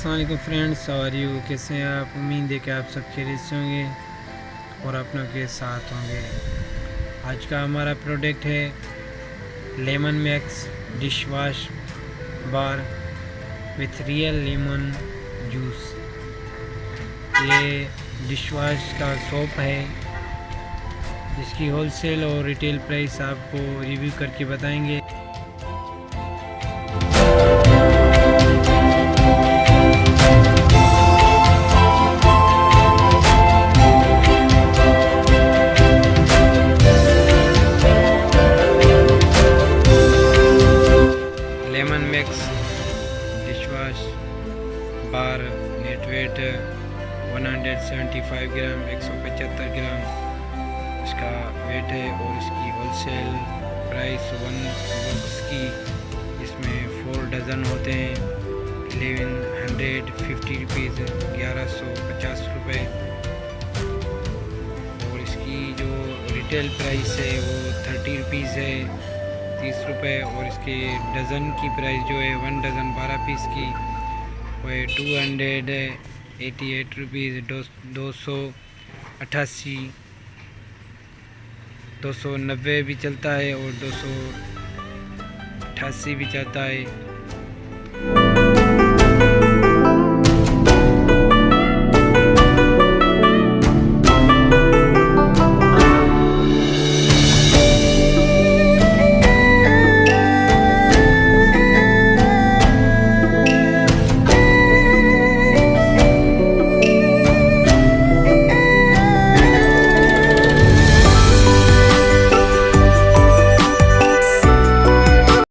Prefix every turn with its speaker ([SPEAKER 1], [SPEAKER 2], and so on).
[SPEAKER 1] अस्सलाम वालेकुम फ्रेंड्स, और यू कैसे हैं आप। उम्मीद है कि आप सब खैरियत से होंगे और अपनों के साथ होंगे। आज का हमारा प्रोडक्ट है lemon max dish wash bar with real lemon juice. ये डिश वाश का सोप है जिसकी होलसेल और रिटेल प्राइस आपको रिव्यू करके बताएंगे। लेमन मैक्स डिश वाश बार नेट वेट 175 ग्राम 175 ग्राम इसका वेट है और इसकी होलसेल प्राइस 1 बॉक्स की इसमें 4 डज़न होते हैं 1150 रुपीज़ 1150 रुपये। और इसकी जो रिटेल प्राइस है वो 30 रुपीज़ है 30 रुपये। और इसके डज़न की प्राइस जो है 1 डज़न 12 पीस की वो है 288 रुपीज़ 288 290 भी चलता है और 288 भी चलता है।